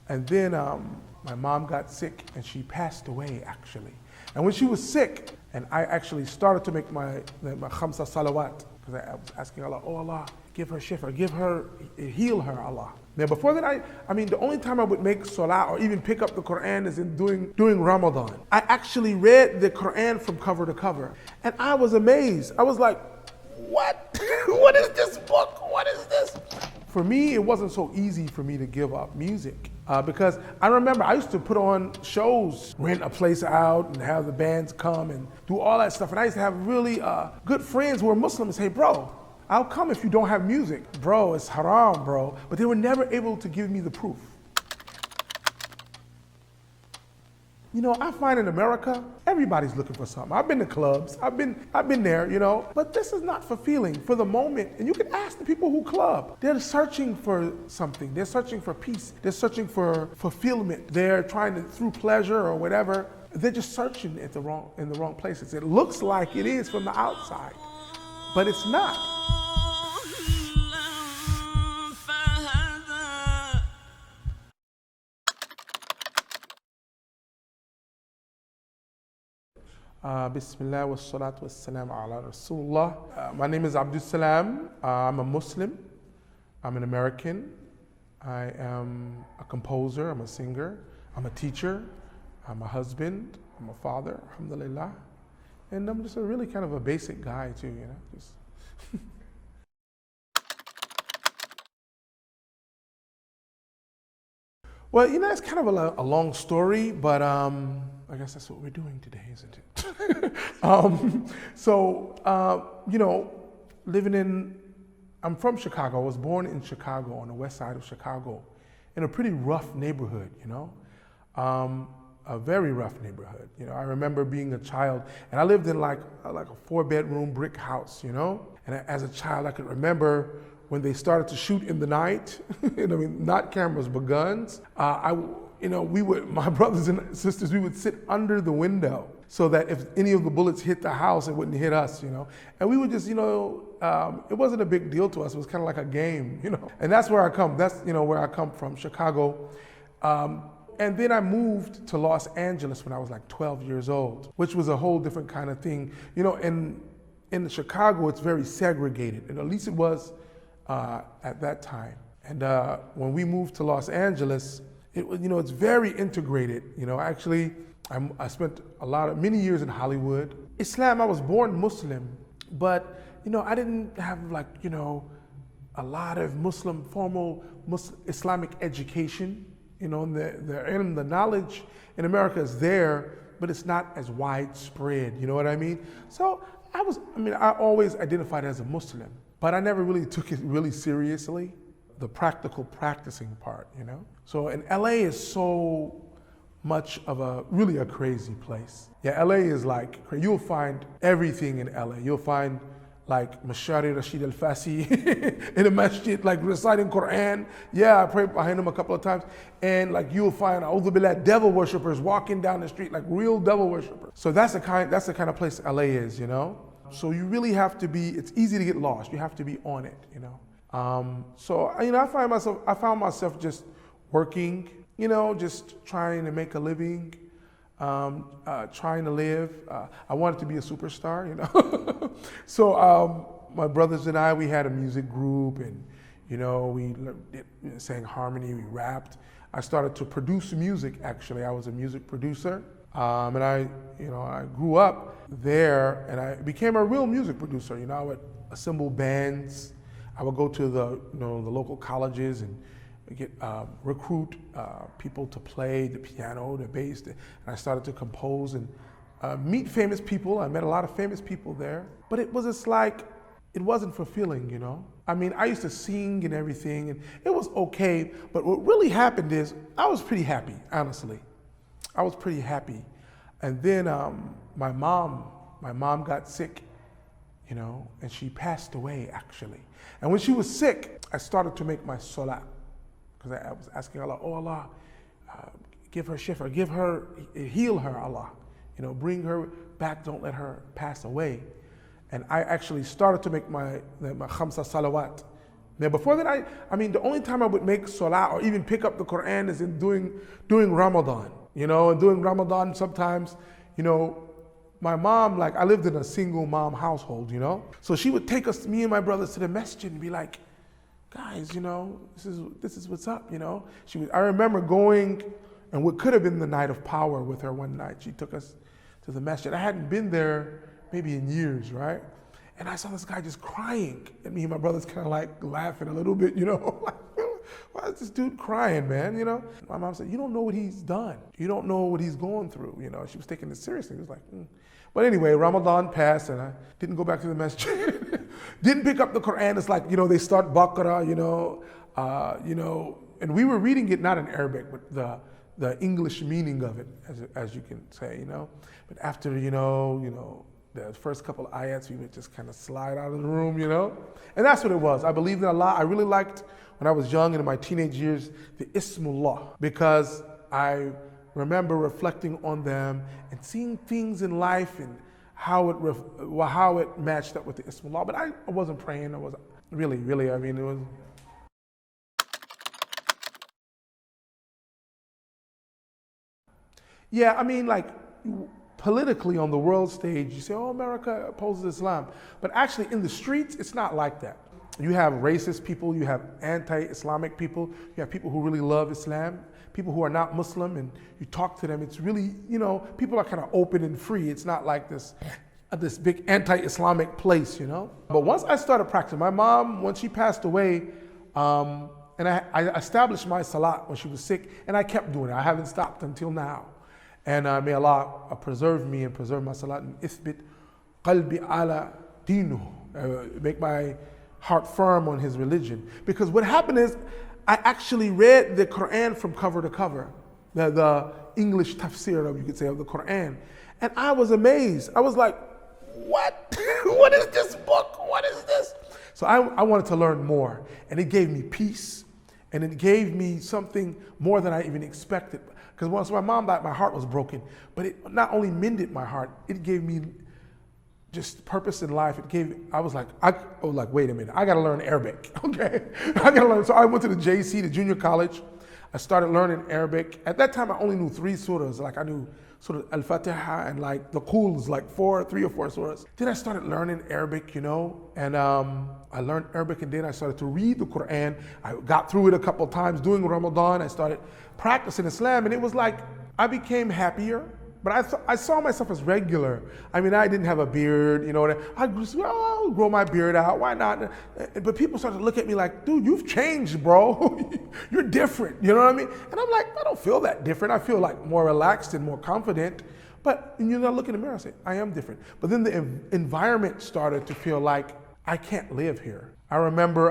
And then my mom got sick and she passed away actually. And when she was sick, and I actually started to make my khamsa salawat, because I was asking Allah, oh Allah, give her shifa, give her, heal her, Allah. Now before that, I mean, the only time I would make salah or even pick up the Quran is in during Ramadan. I actually read the Quran from cover to cover, and I was amazed. I was like, what? What is this book? What is this? For me, it wasn't so easy for me to give up music. Because I remember I used to put on shows, rent a place out and have the bands come and do all that stuff. And I used to have really good friends who were Muslims say, bro, I'll come if you don't have music. Bro, it's haram, bro. But they were never able to give me the proof. You know, I find in America, everybody's looking for something. I've been to clubs, I've been there, you know, but this is not fulfilling for the moment. And you can ask the people who club. They're searching for something. They're searching for peace. They're searching for fulfillment. They're trying to, through pleasure or whatever, they're just searching in the wrong places. It looks like it is from the outside, but it's not. Bismillah wa salatu wa salam ala Rasulullah. My name is Salam. I'm a Muslim. I'm an American. I am a composer. I'm a singer. I'm a teacher. I'm a husband. I'm a father, alhamdulillah. And I'm just a really kind of a basic guy too, you know. Just Well, you know, it's kind of a long story, but I guess that's what we're doing today, isn't it? You know, I'm from Chicago. I was born in Chicago, on the west side of Chicago, in a pretty rough neighborhood, you know, a very rough neighborhood. You know, I remember being a child, and I lived in like a 4-bedroom brick house, you know, and as a child, I could remember when they started to shoot in the night, I mean, not cameras, but guns, my brothers and sisters, we would sit under the window so that if any of the bullets hit the house, it wouldn't hit us, you know. And we would just, you know, it wasn't a big deal to us. It was kind of like a game, you know. And that's where I come. That's, you know, where I come from, Chicago. And then I moved to Los Angeles when I was like 12 years old, which was a whole different kind of thing. You know, in Chicago, it's very segregated, and at least it was at that time. And when we moved to Los Angeles, it's very integrated. You know, actually, I spent many years in Hollywood. Islam, I was born Muslim, but, you know, I didn't have a lot of formal Islamic education. You know, the knowledge in America is there, but it's not as widespread, you know what I mean? So I always identified as a Muslim, but I never really took it really seriously, the practical practicing part, you know? So, and LA is so much of really a crazy place. Yeah, LA is like, you'll find everything in LA. You'll find like Mashari Rashid Al-Fasi in a masjid, like reciting Quran. Yeah, I prayed behind him a couple of times. And like you'll find, A'udhu Billah, devil worshippers walking down the street, like real devil worshippers. So that's the kind of place LA is, you know? So you really have to be, it's easy to get lost. You have to be on it, you know? I found myself just working, you know, just trying to make a living, trying to live. I wanted to be a superstar, you know. So my brothers and I, we had a music group, and, you know, we sang harmony, we rapped. I started to produce music, actually. I was a music producer. And I grew up there, and I became a real music producer. You know, I would assemble bands. I would go to the local colleges and recruit people to play the piano, the bass, and I started to compose and meet famous people. I met a lot of famous people there, but it was just like, it wasn't fulfilling, you know? I mean, I used to sing and everything, and it was okay, but what really happened is, I was pretty happy, honestly. I was pretty happy. And then my mom got sick, you know, and she passed away, actually. And when she was sick, I started to make my salah, because I was asking Allah, oh Allah, give her shifa, heal her, Allah. You know, bring her back, don't let her pass away. And I actually started to make my khamsa salawat, Now before that, I mean, the only time I would make salah or even pick up the Quran is in during Ramadan. You know, and during Ramadan sometimes, you know, my mom, like I lived in a single mom household, you know? So she would take us, me and my brothers, to the masjid and be like, guys, you know, this is what's up, you know? I remember going, and what could have been the night of power with her one night. She took us to the masjid. I hadn't been there maybe in years, right? And I saw this guy just crying. And me and my brothers kind of like laughing a little bit, you know? Like, why is this dude crying, man, you know? My mom said, you don't know what he's done. You don't know what he's going through, you know? She was taking it seriously. It was like, But anyway, Ramadan passed and I didn't go back to the masjid. Didn't pick up the Quran. It's like, you know, they start Baqarah, you know, and we were reading it not in Arabic, but the English meaning of it, as you can say, you know. But after, you know, the first couple of ayats, we would just kind of slide out of the room, you know. And that's what it was. I believed in Allah. I really liked, when I was young and in my teenage years, the Ismullah, because I remember reflecting on them and seeing things in life and how it matched up with the Ismullah. But I wasn't praying. I was really, I mean, it was. Yeah, I mean, like, politically on the world stage, you say, oh, America opposes Islam. But actually in the streets, it's not like that. You have racist people, you have anti-Islamic people, you have people who really love Islam, people who are not Muslim, and you talk to them, it's really, you know, people are kind of open and free. It's not like this big anti-Islamic place, you know? But once I started practicing, my mom, when she passed away, and I established my salat when she was sick, and I kept doing it. I haven't stopped until now. And may Allah preserve me and preserve my salat and ithbit qalbi ala dinu, make my heart firm on his religion. Because what happened is, I actually read the Quran from cover to cover, the English tafsir, you could say, of the Quran. And I was amazed. I was like, what? What is this book? What is this? So I wanted to learn more. And it gave me peace. And it gave me something more than I even expected. Because once my mom died, my heart was broken. But it not only mended my heart, it gave me just purpose in life. I was like, wait a minute, I gotta learn Arabic, okay? I gotta learn. So I went to the JC, the junior college. I started learning Arabic. At that time, I only knew 3 surahs. Like I knew sort of Al-Fatiha and like the Quls, like 3 or 4 surahs. Then I started learning Arabic, you know, and I learned Arabic, and then I started to read the Quran. I got through it a couple of times during Ramadan. I started practicing Islam, and it was like I became happier. But I saw myself as regular. I mean, I didn't have a beard, you know. I'll grow my beard out. Why not? But people started to look at me like, dude, you've changed, bro. You're different. You know what I mean? And I'm like, I don't feel that different. I feel like more relaxed and more confident. But you know, I look in the mirror and say, I am different. But then the environment started to feel like I can't live here. I remember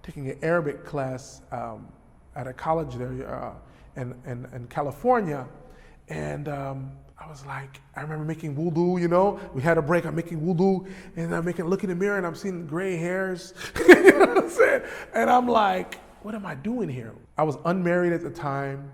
taking an Arabic class at a college there in California. And I was like, I remember making wudu, you know, we had a break, I'm making wudu, and I'm look in the mirror and I'm seeing gray hairs, you know what I'm saying? And I'm like, what am I doing here? I was unmarried at the time,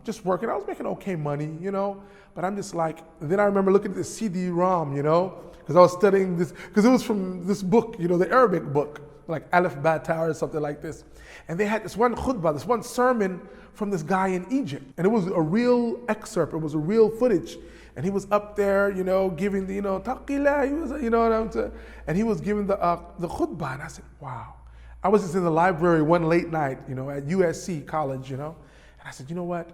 just working. I was making okay money, you know, but I'm just like, then I remember looking at the CD-ROM, you know, because I was studying this, because it was from this book, you know, the Arabic book, like Alif Bata or something like this. And they had this one khutbah, this one sermon from this guy in Egypt. And it was a real excerpt, it was a real footage. And he was up there, you know, giving the, you know, taqillah, he was, you know what I'm saying? And he was giving the khutbah, and I said, wow. I was just in the library one late night, you know, at USC college, you know. And I said, you know what?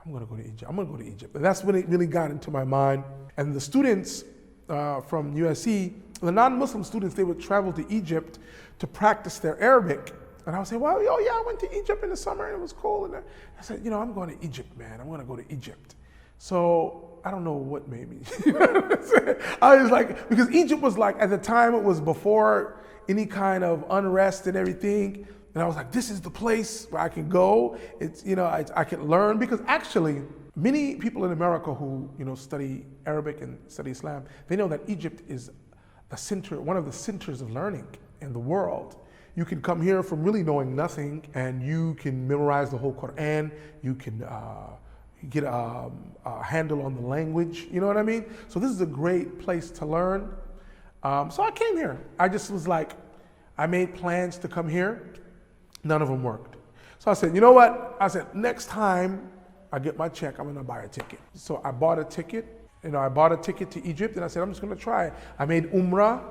I'm gonna go to Egypt, I'm gonna go to Egypt. And that's when it really got into my mind. And the students from USC, the non-Muslim students, they would travel to Egypt to practice their Arabic. And I would say, well, yeah, I went to Egypt in the summer and it was cool. And I said, you know, I'm going to Egypt, man. I'm going to go to Egypt. So I don't know what made me. I was like, because Egypt was like, at the time, it was before any kind of unrest and everything. And I was like, this is the place where I can go. It's, you know, I can learn. Because actually, many people in America who, you know, study Arabic and study Islam, they know that Egypt is the center, one of the centers of learning in the world. You can come here from really knowing nothing, and you can memorize the whole Quran. You can get a handle on the language. You know what I mean? So this is a great place to learn. So I came here. I just was like, I made plans to come here. None of them worked. So I said, you know what? I said, next time I get my check, I'm gonna buy a ticket. So I bought a ticket. I bought a ticket to Egypt, and I said, I'm just gonna try it. I made Umrah,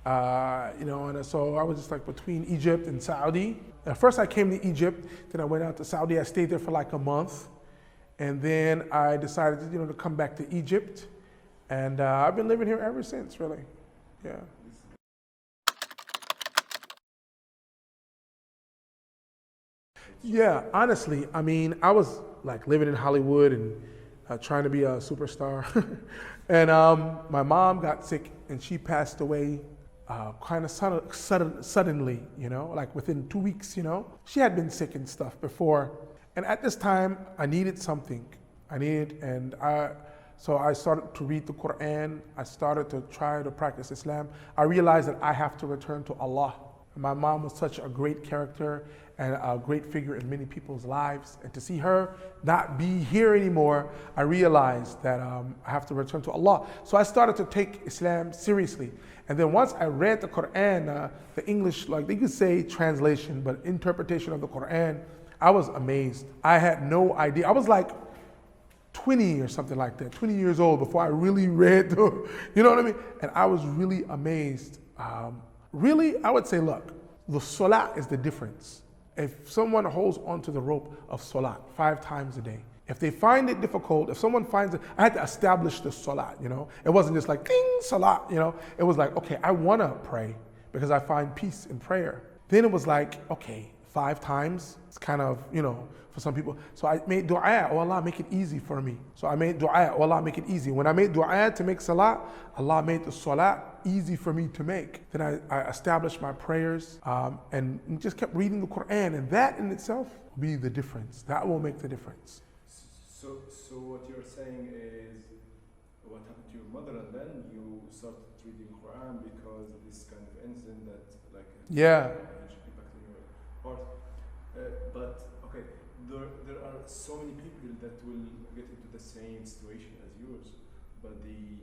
and so I was just like between Egypt and Saudi. At first I came to Egypt, then I went out to Saudi. I stayed there for like a month. And then I decided, to come back to Egypt. And I've been living here ever since, really. Yeah. Yeah, honestly, I was like living in Hollywood and trying to be a superstar. And my mom got sick and she passed away kind of suddenly, like within 2 weeks, She had been sick and stuff before. And at this time, I needed something. So I started to read the Quran. I started to try to practice Islam. I realized that I have to return to Allah. My mom was such a great character and a great figure in many people's lives. And to see her not be here anymore, I realized that I have to return to Allah. So I started to take Islam seriously. And then once I read the Quran, the English, like they could say translation, but interpretation of the Quran, I was amazed. I had no idea. I was like 20 or something like that, 20 years old before I really read you know what I mean? And I was really amazed. Really, I would say, look, the salah is the difference. If someone holds onto the rope of salah 5 times a day, if they find it difficult, if someone finds it, I had to establish the salah, It wasn't just like, ding, salah, It was like, okay, I want to pray because I find peace in prayer. Then it was like, okay, 5 times, it's kind of, for some people. So I made dua, oh Allah, make it easy for me. So I made dua, oh Allah, make it easy. When I made dua to make salah, Allah made the salah easy for me to make. Then I established my prayers and just kept reading the Quran, and that in itself will be the difference. That will make the difference. So what you're saying is what happened to your mother, and then you started reading Quran because this kind of incident that yeah. impacted your heart. But okay, there are so many people that will get into the same situation as yours, but they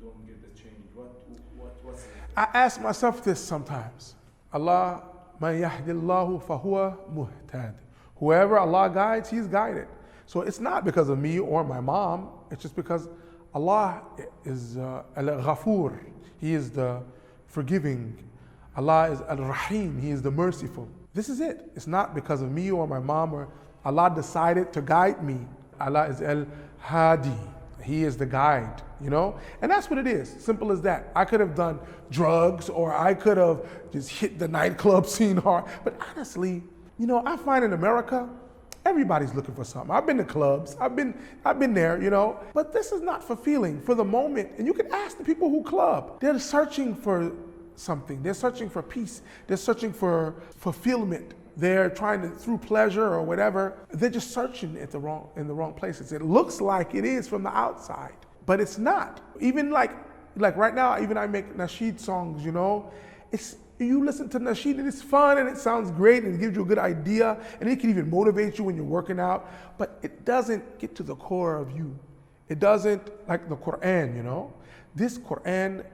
don't get the change. What's it? I ask myself this sometimes. Allah, man yahdillahu fahuwa muhtad. Whoever Allah guides, he's guided. So it's not because of me or my mom. It's just because Allah is al-Ghafur. He is the forgiving. Allah is al-Rahim. He is the merciful. This is it. It's not because of me or my mom, or Allah decided to guide me. Allah is al-Hadi. He is the guide, And that's what it is. Simple as that. I could have done drugs, or I could have just hit the nightclub scene hard. But honestly, I find in America, everybody's looking for something. I've been to clubs. I've been there, But this is not fulfilling for the moment. And you can ask the people who club. They're searching for something. They're searching for peace. They're searching for fulfillment. They're trying to, through pleasure or whatever, they're just searching in the wrong places. It looks like it is from the outside, but it's not. Even like right now, even I make nasheed songs, you listen to nasheed and it's fun and it sounds great and it gives you a good idea and it can even motivate you when you're working out, but it doesn't get to the core of you. It doesn't, like the Quran, This Quran,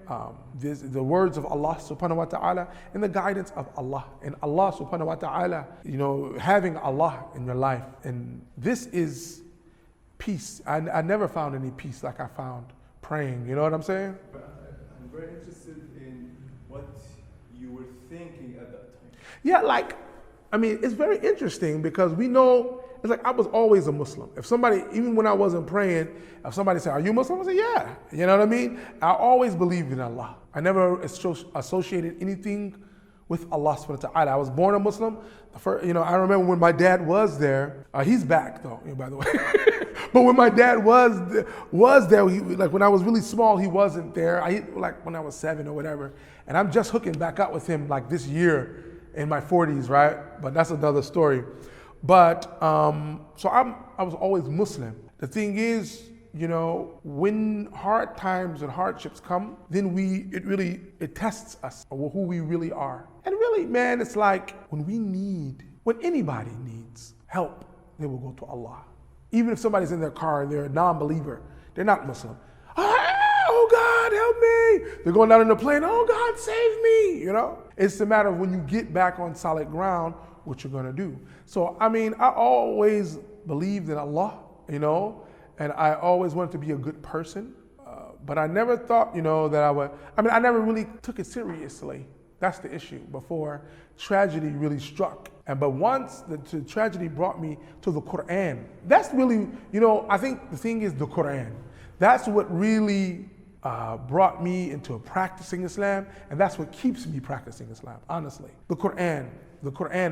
the words of Allah subhanahu wa ta'ala and the guidance of Allah. And Allah subhanahu wa ta'ala, having Allah in your life. And this is peace. I never found any peace like I found praying. You know what I'm saying? I'm very interested in what you were thinking at that time. Yeah, it's very interesting because we know, it's like I was always a Muslim. If somebody, even when I wasn't praying, if somebody said, are you Muslim? I say, yeah. You know what I mean? I always believed in Allah. I never associated anything with Allah subhanahu wa ta'ala. I was born a Muslim. I remember when my dad was there. He's back though, by the way. But when my dad was there, when I was really small, he wasn't there. When I was 7 or whatever. And I'm just hooking back up with him this year in my 40s, right? But that's another story. But so I was always Muslim. The thing is, when hard times and hardships come, then it tests us who we really are. And really, man, it's like when anybody needs help, they will go to Allah. Even if somebody's in their car and they're a non-believer, they're not Muslim. Oh God, God help me. They're going down in the plane, oh God save me, you know? It's a matter of when you get back on solid ground, what you're gonna do. So, I mean, I always believed in Allah, you know, and I always wanted to be a good person. But I never thought, you know, that I never really took it seriously. That's the issue, before tragedy really struck. But once the tragedy brought me to the Quran, that's really, you know, I think the thing is the Quran. That's what really brought me into practicing Islam, and that's what keeps me practicing Islam, honestly. The Quran,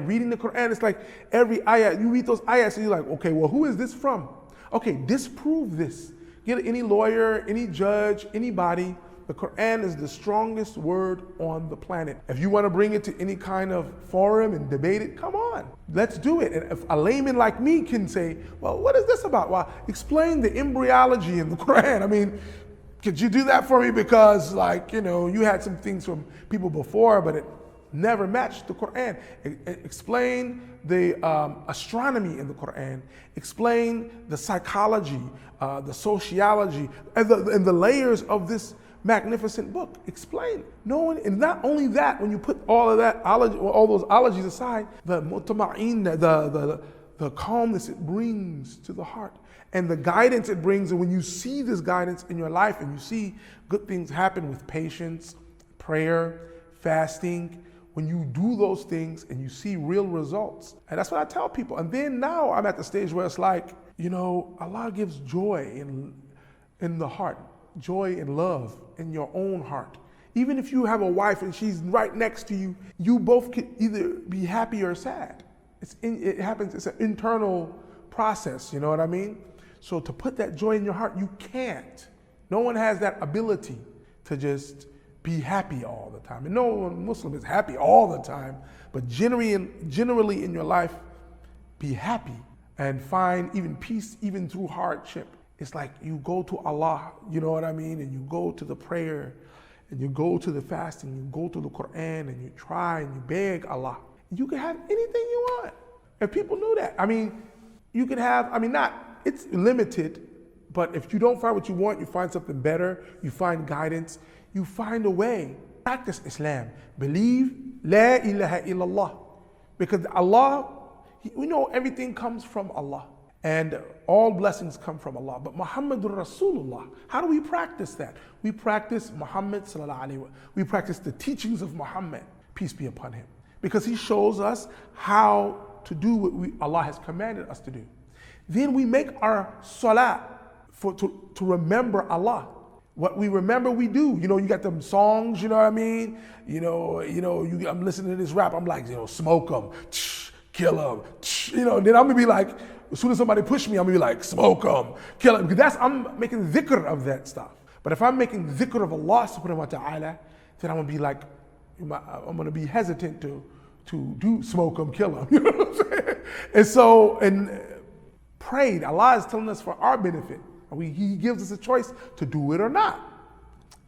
reading the Quran, it's like every ayat, you read those ayats and you're like, okay, well, who is this from? Okay, disprove this. Get any lawyer, any judge, anybody. The Quran is the strongest word on the planet. If you want to bring it to any kind of forum and debate it, come on, let's do it. And if a layman like me can say, well, what is this about? Well, explain the embryology in the Quran. I mean, could you do that for me? Because, like, you know, you had some things from people before, but it never matched the Quran. Explain the astronomy in the Quran. Explain the psychology, the sociology, and the layers of this magnificent book. Explain. And not only that, when you put all of that, all those ologies aside, the mutama'in, the calmness it brings to the heart, and the guidance it brings, and when you see this guidance in your life, and you see good things happen with patience, prayer, fasting, when you do those things and you see real results. And that's what I tell people. And then now I'm at the stage where it's like, you know, Allah gives joy in the heart, joy and love in your own heart. Even if you have a wife and she's right next to you, you both could either be happy or sad. It happens, it's an internal process, you know what I mean? So to put that joy in your heart, you can't. No one has that ability to just be happy all the time. And no one Muslim is happy all the time, but generally in your life, be happy and find even peace even through hardship. It's like you go to Allah, you know what I mean? And you go to the prayer, and you go to the fasting, you go to the Quran, and you try and you beg Allah. You can have anything you want. If people knew that, I mean, you can have, it's limited, but if you don't find what you want, you find something better, you find guidance, you find a way. Practice Islam. Believe La ilaha illallah. Because Allah, we know everything comes from Allah. And all blessings come from Allah. But Muhammadur Rasulullah, how do we practice that? We practice Muhammad sallallahu alaihi wasallam. We practice the teachings of Muhammad, peace be upon him. Because he shows us how to do what Allah has commanded us to do. Then we make our salah to remember Allah. What we remember, we do. You know, you got them songs, you know what I mean? I'm listening to this rap, I'm like, smoke them, kill them, then I'm gonna be like, as soon as somebody push me, I'm gonna be like, smoke them, kill them. Because I'm making dhikr of that stuff. But if I'm making dhikr of Allah subhanahu wa ta'ala, then I'm gonna be like, I'm gonna be hesitant to do smoke them, kill them. You know what I'm saying? And prayed, Allah is telling us for our benefit. He gives us a choice to do it or not.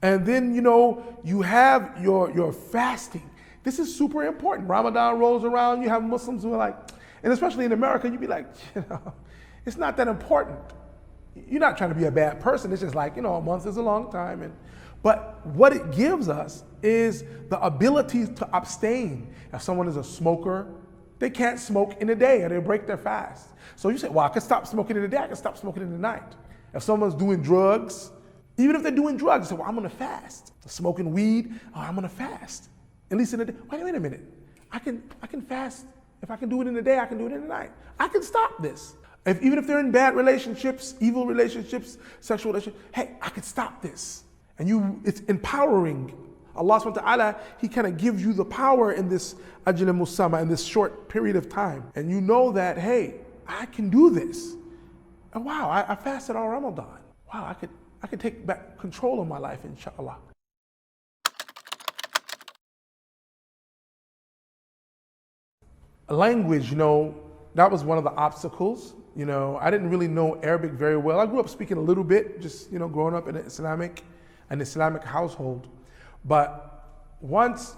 And then, you have your fasting. This is super important. Ramadan rolls around, you have Muslims who are like, and especially in America, you'd be like, it's not that important. You're not trying to be a bad person. It's just like, a month is a long time. But what it gives us is the ability to abstain. If someone is a smoker, they can't smoke in the day or they break their fast. So you say, well, I can stop smoking in the day, I can stop smoking in the night. If someone's doing drugs, even if they're doing drugs, they say, well, I'm gonna fast. Smoking weed, I'm gonna fast. At least in the day. Wait a minute. I can fast. If I can do it in the day, I can do it in the night. I can stop this. Even if they're in bad relationships, evil relationships, sexual relationships, hey, I can stop this. And it's empowering. Allah subhanahu wa ta'ala, He kind of gives you the power in this ajl musamma, in this short period of time. And you know that, hey, I can do this. And wow, I fasted all Ramadan. Wow, I could take back control of my life, inshallah. Language, that was one of the obstacles. I didn't really know Arabic very well. I grew up speaking a little bit, just, growing up in an Islamic household. But once,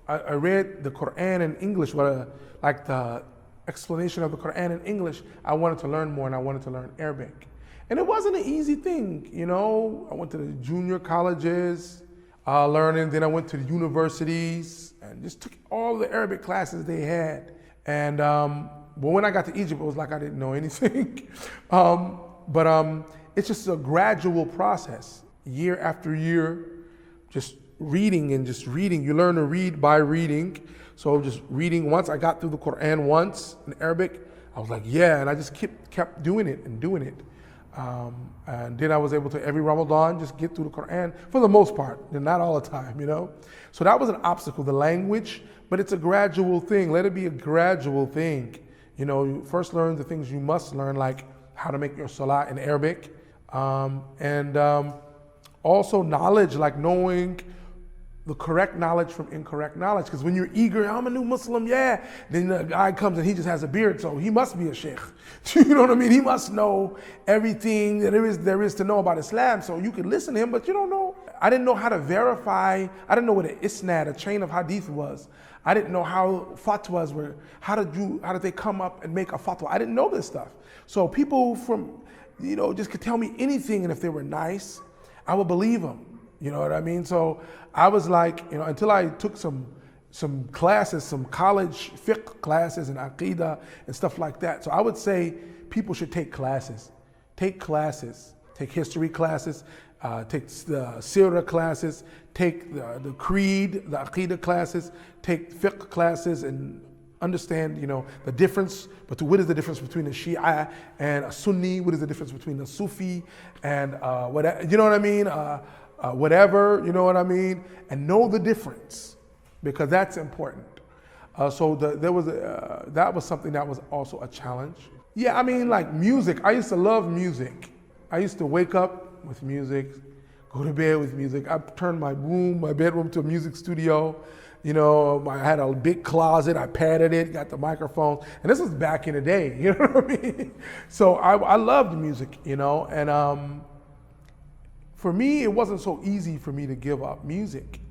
I read the Quran in English, like the explanation of the Quran in English, I wanted to learn more and I wanted to learn Arabic. And it wasn't an easy thing, you know. I went to the junior colleges, learning, then I went to the universities and just took all the Arabic classes they had. And but when I got to Egypt, it was like I didn't know anything. But it's just a gradual process, year after year, just reading and just reading. You learn to read by reading. So just reading. Once I got through the Quran once in Arabic, I was like, yeah, and I just kept doing it and doing it. And then I was able to, every Ramadan, just get through the Quran for the most part, and not all the time, you know? So that was an obstacle, the language, but it's a gradual thing. Let it be a gradual thing. You know, you first learn the things you must learn, like how to make your salah in Arabic, and also knowledge, like knowing the correct knowledge from incorrect knowledge. Because when you're eager, I'm a new Muslim, yeah. Then the guy comes and he just has a beard, so he must be a sheikh. You know what I mean? He must know everything that there is to know about Islam. So you can listen to him, but you don't know. I didn't know how to verify. I didn't know what an isnad, a chain of hadith was. I didn't know how fatwas were. How did they come up and make a fatwa? I didn't know this stuff. So people from, you know, just could tell me anything, and if they were nice, I would believe them. You know what I mean? So I was like, you know, until I took some classes, some college fiqh classes and aqidah and stuff like that. So I would say people should take classes. Take classes. Take history classes. Take the seerah classes. Take the creed, the aqidah classes. Take fiqh classes and understand, you know, the difference. But what is the difference between a Shia and a Sunni? What is the difference between a Sufi and whatever? You know what I mean? Whatever, you know what I mean? And know the difference, because that's important. So that was something that was also a challenge. Yeah, I mean, like music. I used to love music. I used to wake up with music, go to bed with music. I turned my bedroom to a music studio. You know, I had a big closet, I padded it, got the microphone, and this was back in the day, you know what I mean? So I loved music, you know, and for me, it wasn't so easy for me to give up music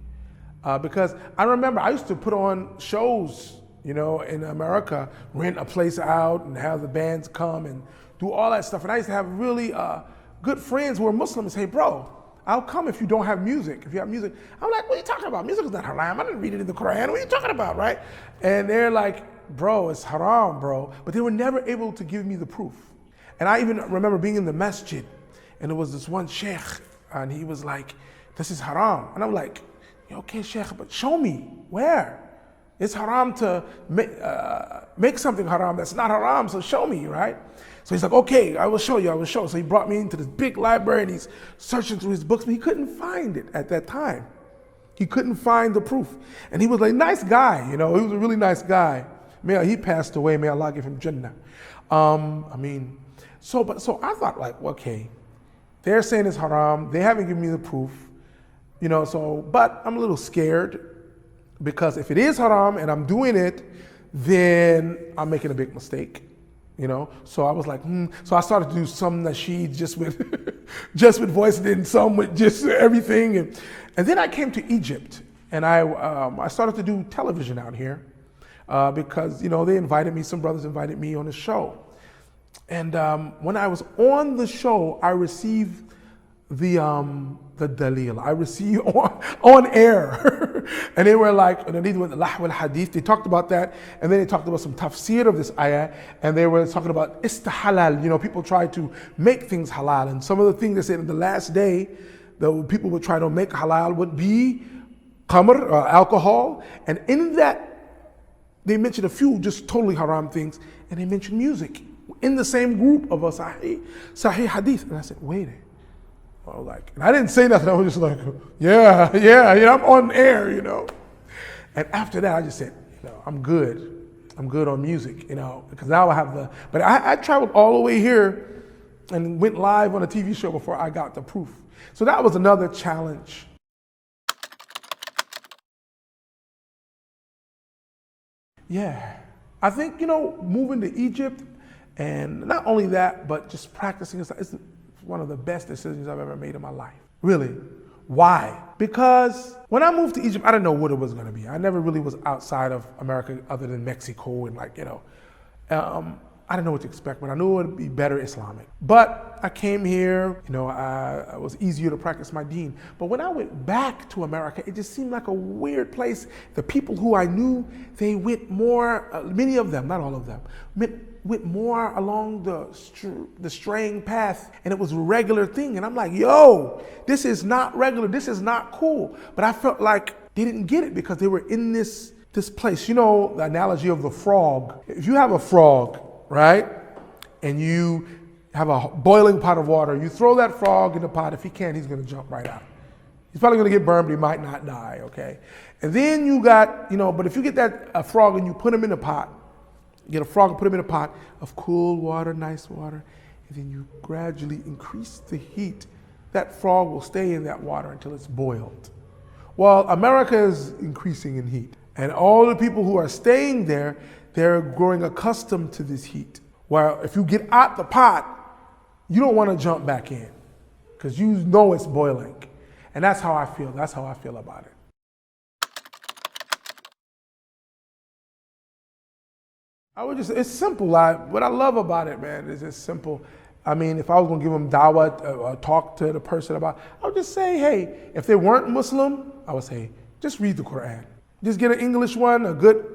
because I remember I used to put on shows, you know, in America, rent a place out and have the bands come and do all that stuff. And I used to have really good friends who were Muslims say, bro, I'll come if you don't have music. If you have music, I'm like, what are you talking about? Music is not haram. I didn't read it in the Quran. What are you talking about, right? And they're like, bro, it's haram, bro. But they were never able to give me the proof. And I even remember being in the masjid, and there was this one sheikh, and he was like, this is haram. And I'm like, okay, sheikh, but show me where. It's haram to make something haram that's not haram, so show me, right? So he's like, okay, I will show you. So he brought me into this big library and he's searching through his books, but he couldn't find it at that time. He couldn't find the proof. And he was like, nice guy, you know, he was a really nice guy. He passed away, may Allah give him Jannah. So I thought like, okay, they're saying it's haram, they haven't given me the proof, you know, but I'm a little scared because if it is haram and I'm doing it, then I'm making a big mistake. You know, so I was like, So I started to do some nasheed just with voice, and then some with just everything, and then I came to Egypt, and I started to do television out here because, you know, some brothers invited me on a show, and when I was on the show, I received the dalil. I received on air, and they were like, these were the lahw al-hadith. They talked about that, and then they talked about some tafsir of this ayah, and they were talking about istihalal. You know, people try to make things halal, and some of the things they said in the last day, the people would try to make halal would be khamr, alcohol, and in that they mentioned a few just totally haram things, and they mentioned music in the same group of a sahih hadith. And I said, wait. And I didn't say nothing. I was just like, yeah, I'm on air, you know. And after that, I just said, you know, I'm good on music, you know, because now I have but I traveled all the way here and went live on a TV show before I got the proof. So that was another challenge. Yeah, I think, you know, moving to Egypt, and not only that, but just practicing, it's one of the best decisions I've ever made in my life. Really. Why? Because when I moved to Egypt, I didn't know what it was going to be. I never really was outside of America other than Mexico and, like, you know. I didn't know what to expect, but I knew it would be better Islamic. But I came here, you know, it was easier to practice my deen. But when I went back to America, it just seemed like a weird place. The people who I knew, they went more, many of them, not all of them, went more along the straying path, and it was a regular thing. And I'm like, yo, this is not regular, this is not cool. But I felt like they didn't get it because they were in this place. You know, the analogy of the frog. If you have a frog, right, and you have a boiling pot of water, you throw that frog in the pot. If he can, he's gonna jump right out. He's probably gonna get burned, but he might not die, okay? And then you got, you know, but if you get a frog and you put him in a pot, get a frog and put him in a pot of cool water, nice water, and then you gradually increase the heat, that frog will stay in that water until it's boiled. Well, America is increasing in heat, and all the people who are staying there, they're growing accustomed to this heat. Well, if you get out the pot, you don't want to jump back in because you know it's boiling. And that's how I feel. That's how I feel about it. It's simple. What I love about it, man, is it's simple. I mean, if I was going to give them da'wah, talk to the person about, I would just say, hey, if they weren't Muslim, I would say, just read the Quran. Just get an English one, a good,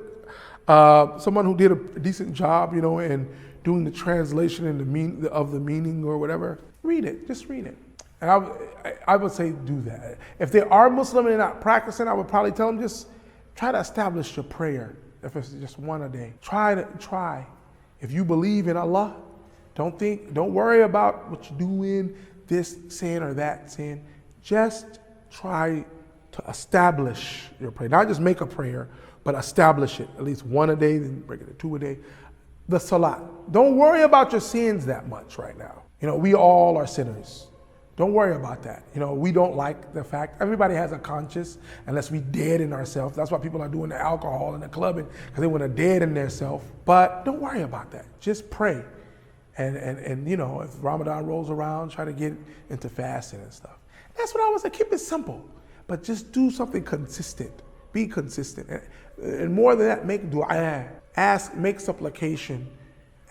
someone who did a decent job, you know, in doing the translation and of the meaning or whatever. Read it, just read it. And I would say do that. If they are Muslim and they're not practicing, I would probably tell them just try to establish your prayer. If it's just one a day, try. If you believe in Allah, don't worry about what you're doing, this sin or that sin. Just try to establish your prayer. Not just make a prayer, but establish it. At least one a day, then break it to two a day. The salat. Don't worry about your sins that much right now. You know, we all are sinners. Don't worry about that. You know, we don't like the fact, everybody has a conscience unless we dead in ourselves. That's why people are doing the alcohol and the clubbing, because they want to dead in their self. But don't worry about that. Just pray. And you know, if Ramadan rolls around, try to get into fasting and stuff. That's what I would say. Keep it simple, but just do something consistent. Be consistent. And more than that, make dua. Make supplication.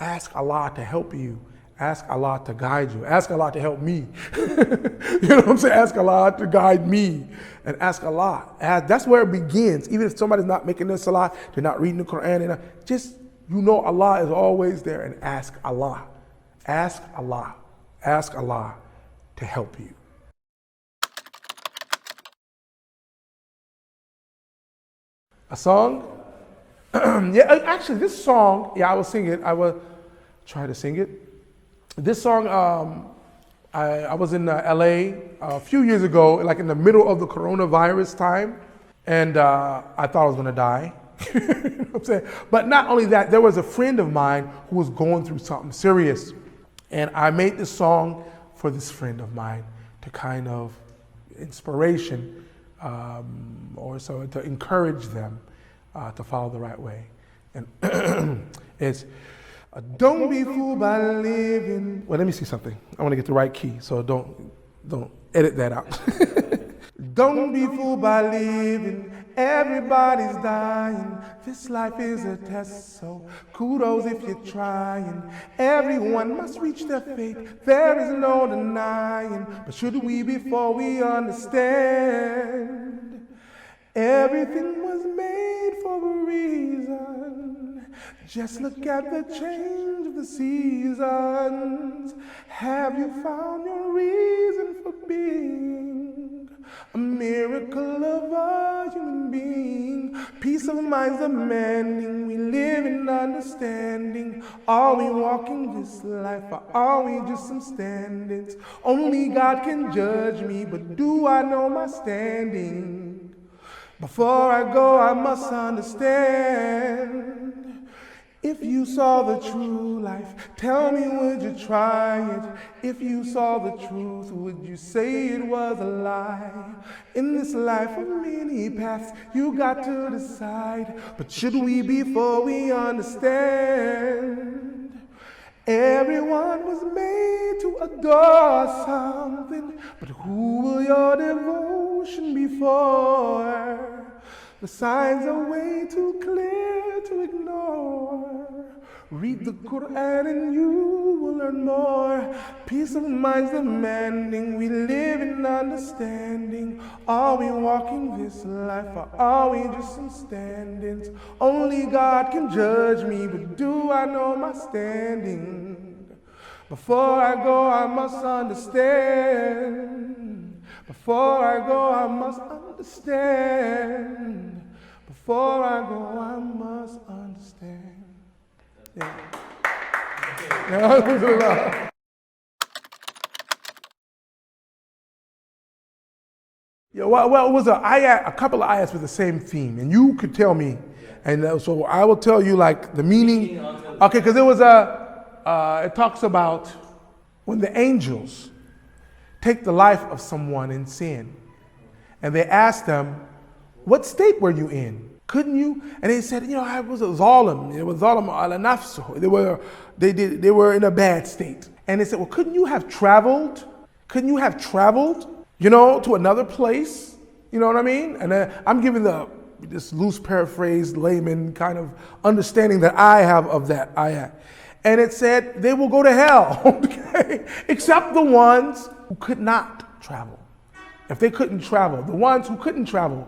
Ask Allah to help you. Ask Allah to guide you. Ask Allah to help me. You know what I'm saying? Ask Allah to guide me. And ask Allah. That's where it begins. Even if somebody's not making their salah, they're not reading the Quran, just, you know, Allah is always there, and ask Allah. Ask Allah. Ask Allah to help you. A song? Yeah, actually, this song, I will sing it. I will try to sing it. This song, I was in LA a few years ago, like in the middle of the coronavirus time, and I thought I was gonna die. You know what I'm saying? But not only that, there was a friend of mine who was going through something serious, and I made this song for this friend of mine to kind of inspiration, or so to encourage them to follow the right way. And it's, don't be fooled by living. Well, let me see something. I want to get the right key, so don't edit that out. Don't be fooled by living. Everybody's dying. This life is a test, so kudos if you're trying. Everyone must reach their fate. There is no denying. But should we before we understand? Everything was made for a reason. Just look at the change of the seasons. Have you found your reason for being? A miracle of a human being. Peace of mind's demanding. We live in understanding. Are we walking this life, or are we just some stand-ins? Only God can judge me, but do I know my standing? Before I go, I must understand. If you saw the true life, tell me, would you try it? If you saw the truth, would you say it was a lie? In this life of many paths, you got to decide. But should we before we understand? Everyone was made to adore something, but who will your devotion be for? The signs are way too clear to ignore. Read the Quran and you will learn more. Peace of mind's demanding. We live in understanding. Are we walking this life or are we just some stand-ins? Only God can judge me, but do I know my standing? Before I go, I must understand. Before I go, I must understand. Before I go, I must understand. Yeah. Yeah, well, it was a couple of ayats with the same theme, and you could tell me, and so I will tell you like the meaning. Okay, because it talks about when the angels take the life of someone in sin, and they ask them, "What state were you in? Couldn't you?" And they said, I was a zalim. It was zalim ala nafsuh. They were in a bad state. And they said, well, couldn't you have traveled? Couldn't you have traveled, to another place? You know what I mean? And I'm giving this loose paraphrase, layman kind of understanding that I have of that ayat. And it said, they will go to hell, okay? Except the ones who could not travel. If they couldn't travel, the ones who couldn't travel,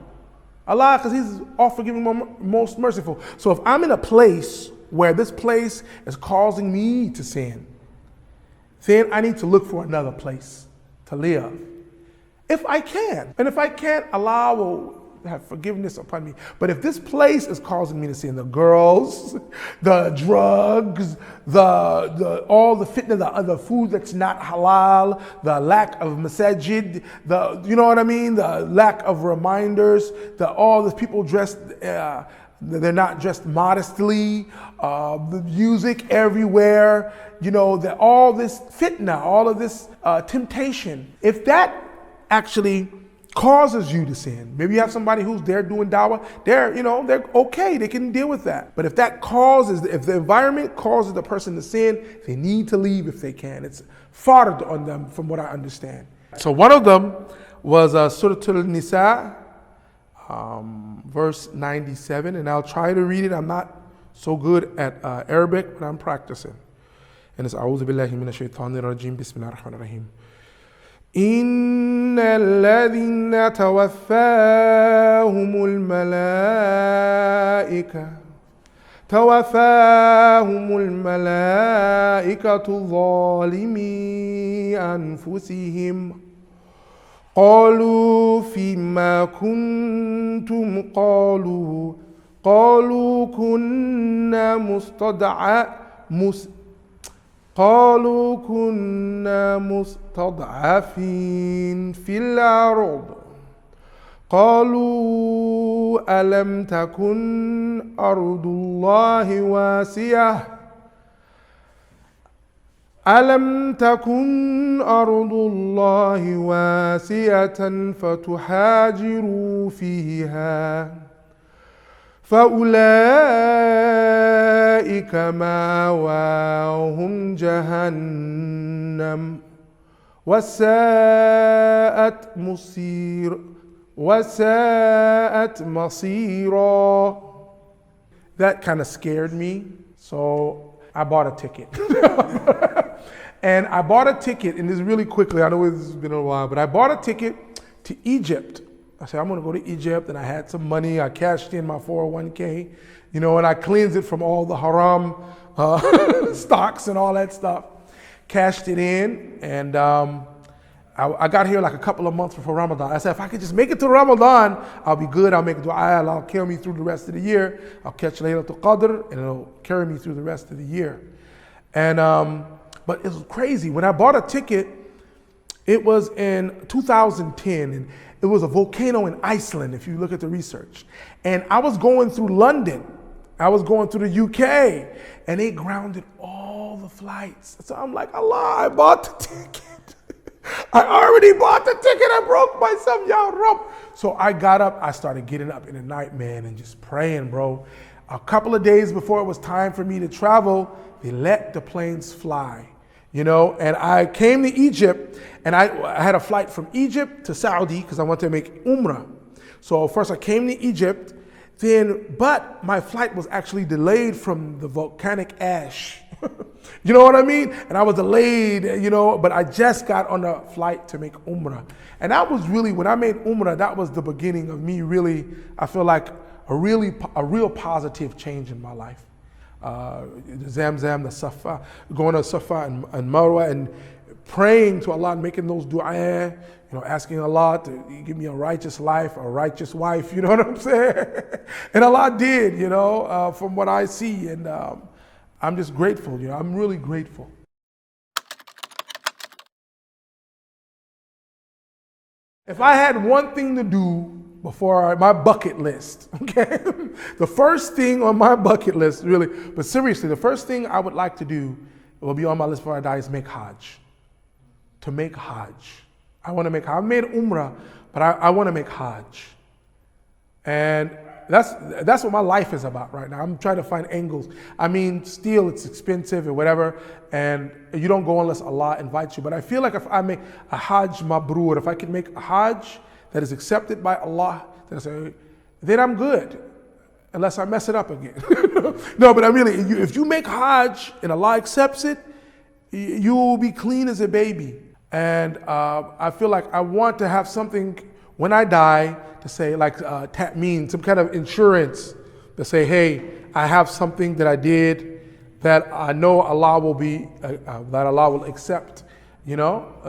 Allah, because He's all forgiving, most merciful. So if I'm in a place where this place is causing me to sin, then I need to look for another place to live. If I can. And if I can't, Allah will have forgiveness upon me. But if this place is causing me to sin, the girls, the drugs, all the fitna, the food that's not halal, the lack of masajid, the lack of reminders, all the people dressed, they're not dressed modestly, the music everywhere, all this fitna, all of this temptation. If that actually causes you to sin. Maybe you have somebody who's there doing da'wah, they're okay, they can deal with that. But if if the environment causes the person to sin, they need to leave if they can. It's fard on them from what I understand. So one of them was Surah Al-Nisa, verse 97, and I'll try to read it. I'm not so good at Arabic, but I'm practicing. And it's A'udhu billahi minash shaitanir rajim, bismillahir rahmanir rahim. إن الذين توفاهم الملائكة ظالمي أنفسهم قالوا فيما كنتم قالوا كنا مستضعفين في الأرض قالوا ألم تكن أرض الله واسعة فتهاجروا فيها فأولئك مأواهم جهنم وساءت مصيرا. That kind of scared me, so I bought a ticket. And I bought a ticket, and this really quickly, I know it's been a while, but I bought a ticket to Egypt. I said, I'm going to go to Egypt, and I had some money. I cashed in my 401k, and I cleansed it from all the haram stocks and all that stuff. Cashed it in, and I got here like a couple of months before Ramadan. I said, if I could just make it to Ramadan, I'll be good. I'll make dua. I'll carry me through the rest of the year. I'll catch Laylatul Qadr, and it'll carry me through the rest of the year. And but it was crazy. When I bought a ticket, it was in 2010, and it was a volcano in Iceland, if you look at the research. And I was going through London. I was going through the UK, and they grounded all the flights. So I'm like, Allah, I bought the ticket. I already bought the ticket. I broke myself, Ya Rab. So I got up. I started getting up in the night, man, and just praying, bro. A couple of days before it was time for me to travel, they let the planes fly. And I came to Egypt, and I had a flight from Egypt to Saudi because I wanted to make Umrah. So first I came to Egypt, But my flight was actually delayed from the volcanic ash. You know what I mean? And I was delayed, but I just got on a flight to make Umrah. And that was really, when I made Umrah, that was the beginning of me really, I feel like a real positive change in my life. Zamzam, the Safa, going to Safa and Marwa and praying to Allah and making those dua, asking Allah to give me a righteous life, a righteous wife, you know what I'm saying? And Allah did, from what I see. And I'm just grateful, I'm really grateful. If I had one thing to do before my bucket list, okay? The first thing on my bucket list, really, but seriously, the first thing I would like to do, will be on my list before I die, is make Hajj. To make Hajj. I want to make Hajj. I made Umrah, but I want to make Hajj. And that's what my life is about right now. I'm trying to find angles. I mean, still it's expensive or whatever, and you don't go unless Allah invites you. But I feel like if I make a Hajj mabrur, if I can make a Hajj that is accepted by Allah, then I'm good, unless I mess it up again. No, but if you make Hajj and Allah accepts it, you will be clean as a baby. And I feel like I want to have something when I die to say, like ta'meen, some kind of insurance to say, hey, I have something that I did that I know Allah will that Allah will accept,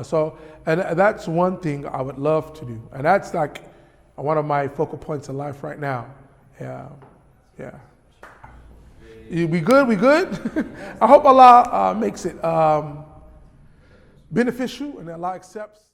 So, and that's one thing I would love to do. And that's like one of my focal points in life right now. Yeah. We good? I hope Allah makes it beneficial and Allah accepts.